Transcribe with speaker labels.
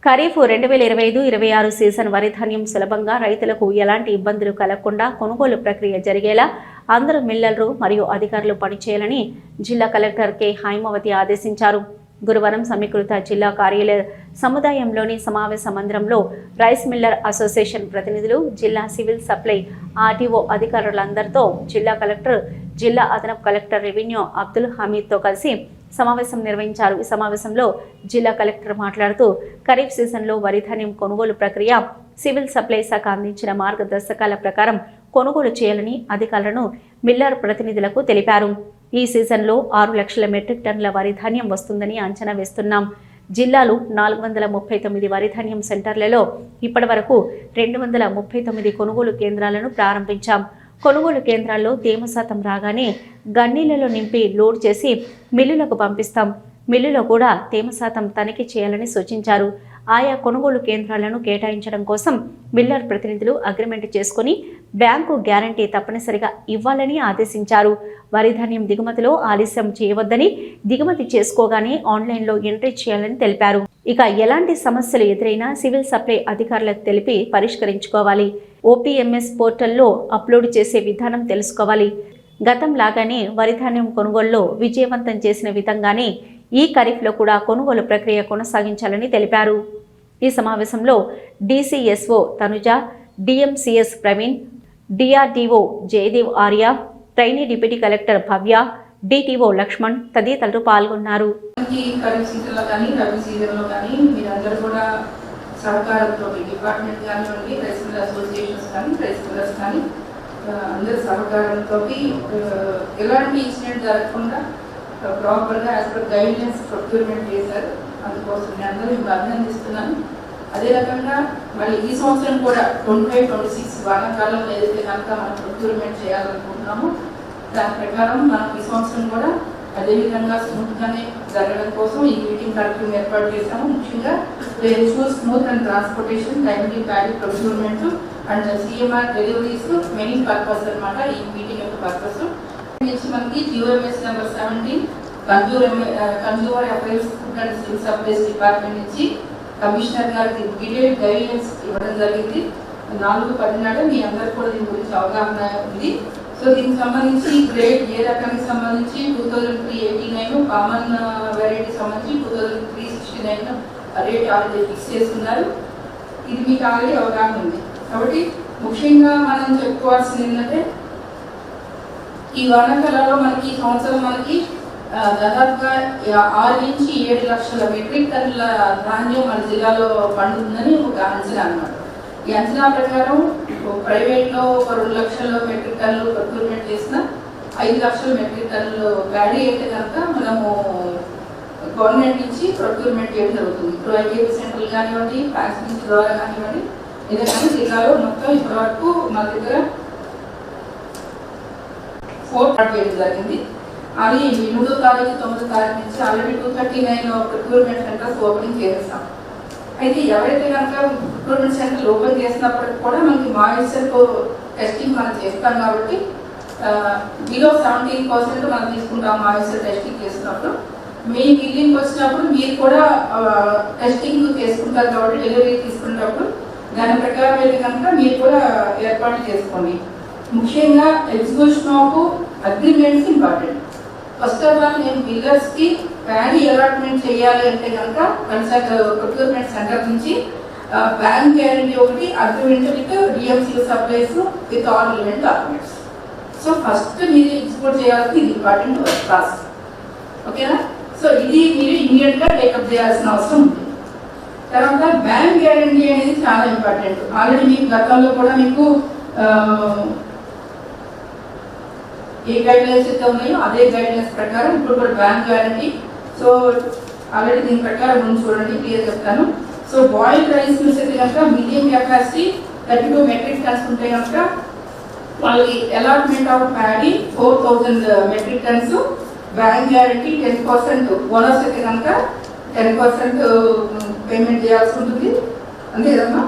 Speaker 1: Kharif 2025-26 season వరి ధాన్యం సులభంగా రైతులకు ఎలాంటి ఇబ్బందులు కలగకుండా కొనుగోలు ప్రక్రియ జరిగేలా అందరూ మిల్లర్లు మరియు అధికారులు పనిచేయాలని జిల్లా కలెక్టర్ కె హైమావతి ఆదేశించారు. గురువారం సమీకృత జిల్లా కార్యాలయ సముదాయంలోని సమావేశ మందిరంలో రైస్ మిల్లర్ అసోసియేషన్ ప్రతినిధులు, జిల్లా సివిల్ సప్లై ఆర్టీఓ అధికారులందరితో జిల్లా కలెక్టర్, జిల్లా అదనపు కలెక్టర్ రెవెన్యూ అబ్దుల్ హమీద్తో కలిసి సమావేశం నిర్వహించారు. ఈ సమావేశంలో జిల్లా కలెక్టర్ మాట్లాడుతూ ఖరీఫ్ సీజన్లో వరి ధాన్యం కొనుగోలు ప్రక్రియ సివిల్ సప్లై శాఖ అందించిన మార్గదర్శకాల ప్రకారం కొనుగోలు చేయాలని అధికారులను మిల్లర్ ప్రతినిధులకు తెలిపారు. ఈ సీజన్లో 6 లక్షల మెట్రిక్ టన్నుల వరి ధాన్యం వస్తుందని అంచనా వేస్తున్నాం. జిల్లాలో 439 వరి ధాన్యం సెంటర్లలో ఇప్పటి వరకు 239 కొనుగోలు కేంద్రాలను ప్రారంభించాం. కొనుగోలు కేంద్రాల్లో తేమ శాతం రాగానే గన్నీలలో నింపి లోడ్ చేసి మిల్లులకు పంపిస్తాం. మిల్లులో కూడా తేమ శాతం తనిఖీ చేయాలని సూచించారు. ఆయా కొనుగోలు కేంద్రాలను కేటాయించడం కోసం మిల్లర్ ప్రతినిధులు అగ్రిమెంట్ చేసుకుని బ్యాంకు గ్యారంటీ తప్పనిసరిగా ఇవ్వాలని ఆదేశించారు. వరి ధాన్యం దిగుమతిలో ఆలస్యం చేయవద్దని, దిగుమతి చేసుకోగానే ఆన్లైన్లో ఎంట్రీ చేయాలని తెలిపారు. ఇక ఎలాంటి సమస్యలు ఎదురైనా సివిల్ సప్లై అధికారులకు తెలిపి పరిష్కరించుకోవాలి. ఓపీఎంఎస్ పోర్టల్లో అప్లోడ్ చేసే విధానం తెలుసుకోవాలి. గతం లాగానే వరి ధాన్యం కొనుగోలులో విజయవంతం చేసిన విధంగానే ఈ ఖరీఫ్లో కూడా కొనుగోలు ప్రక్రియ కొనసాగించాలని తెలిపారు. ఈ సమావేశంలో DCSO Tanuja, DMCS Praveen, DRDO Jayadev Arya, trainee deputy collector Bhavya, DTO Laxman తదితరులు పాల్గొన్నారు.
Speaker 2: సహకారంతో డిపార్ట్మెంట్ కానివ్వండి, రైస్ మిల్ అసోసియేషన్స్ కానీ, రైస్ మిల్లర్స్ కానీ అందరి సహకారంతో ఎలాంటి ఇన్సిడెంట్ జరగకుండా ప్రాపర్గా యాజ్ పర్ గైడ్లైన్స్ ప్రొక్యూర్మెంట్ చేశారు. అందుకోసం నేను అందరూ ఇప్పుడు అభినందిస్తున్నాను. అదే రకంగా మళ్ళీ ఈ సంవత్సరం కూడా 25-26 వానాకాలంలో ఏదైతే కనుక మనం ప్రొక్యూర్మెంట్ చేయాలనుకుంటున్నామో దాని ప్రకారం మనం ఈ సంవత్సరం కూడా అదేవిధంగా స్మూత్గానే జరగడం కోసం ఈ మీటింగ్ కార్యక్రమం ఏర్పాటు చేశాము. ముఖ్యంగా smooth and transportation, timely paddy procurement and CMR deliveries main purpose అనమాట ఈ మీటింగ్ యొక్క పర్పస్. మనకి GOMS number 17 consumer affairs food and civil supplies department నుంచి కమిషనర్ గారికి డీటెయిల్ గైడ్లైన్స్ ఇవ్వడం జరిగింది. 4/10 నాడు మీ అందరికీ కూడా దీని గురించి అవగాహన ఉంది. సో దీనికి సంబంధించి గ్రేడ్ ఏ రకానికి సంబంధించి 2389 కామన్ వెరైటీ సంబంధించి 2369 రేట్ ఆల్రెడీ ఫిక్స్ చేస్తున్నారు. ఇది మీకు ఆల్రెడీ అవగాహన ఉంది. కాబట్టి ముఖ్యంగా మనం చెప్పుకోవాల్సింది ఏంటంటే ఈ వానాకాలంలో మనకి ఈ సంవత్సరం మనకి దాదాపుగా 6 నుంచి 7 లక్షల మెట్రిక్ టన్నుల ధాన్యం మన జిల్లాలో పండుతుందని ఒక అంచనా అన్నమాట. ఈ అంచనా ప్రకారం ప్రైవేట్లో ఒక 2 లక్షల మెట్రిక్ టన్నులు ప్రొక్యూర్మెంట్ చేసిన 5 లక్షల మెట్రిక్ టన్నులు ప్యాడీ అయితే కనుక మనము గవర్నమెంట్ నుంచి ప్రొక్యూర్మెంట్ చేయడం జరుగుతుంది. ఇప్పుడు ఐకేపీ సెంటర్లు కానివ్వండి, ఫ్యాక్స్ నుంచి ద్వారా కానివ్వండి, ఎందుకంటే జిల్లాలో మొత్తం ఇప్పటివరకు మన దగ్గర 4 చేయడం జరిగింది. అది 8వ తారీఖు 9వ తారీఖు నుంచి ఆల్రెడీ 239 ప్రొక్యూర్మెంట్ సెంటర్స్ ఓపెనింగ్ చేస్తాం. అయితే ఎవరైతే కనుక ప్రొక్యూర్మెంట్ సెంటర్ ఓపెన్ చేసినప్పటికి కూడా మనకి మాయిశ్చర్ టెస్టింగ్ మనం చేస్తాం కాబట్టి బిలో 17% మనం తీసుకుంటాం. మాయిశ్చర్ టెస్టింగ్ చేసినప్పుడు మీ బిల్లింగ్ వచ్చినప్పుడు మీరు కూడా టెస్టింగ్ చేసుకుంటారు కాబట్టి డెలివరీ తీసుకునేటప్పుడు దాని ప్రకారం అయితే కనుక మీరు కూడా ఏర్పాటు చేసుకోండి. ముఖ్యంగా execution of agreements important. First of all నేను బిల్లర్స్కి ప్యాడీ అలాట్మెంట్ చేయాలి అంటే కనుక ప్రొక్యూర్మెంట్ సెంటర్ నుంచి బ్యాంక్ గ్యారంటీ ఒకటి, agreement with DMC supplies with all relevant documents. So first మీరు ఎగ్జిక్యూట్ చేయాల్సింది ఇది ఇంపార్టెంట్ టాస్క్. ఓకేనా? సో ఇది మీరు ఇమీడియట్గా టేకప్ చేయాల్సిన అవసరం ఉంది. తర్వాత బ్యాంక్ గ్యారంటీ అనేది చాలా ఇంపార్టెంట్. ఆల్రెడీ మీకు గతంలో కూడా మీకు ఏ గైడ్లైన్స్ అయితే ఉన్నాయో అదే గైడ్లైన్స్ ప్రకారం ఇప్పుడు కూడా బ్యాంక్ గ్యారంటీ. సో ఆల్రెడీ దీని ప్రకారం ముందు చూడండి, క్లియర్ చెప్తాను. సో బాయిల్డ్ రైస్ మిల్స్ అయితే కనుక మిలియం కెపాసిటీ 32 మెట్రిక్ టన్స్ ఉంటే కనుక వాళ్ళకి allotment of paddy 4000 metric tons, bank guarantee 10%, bonus అయితే కనుక 10% పేమెంట్ చేయాల్సి ఉంటుంది. అంతే కదమ్మా?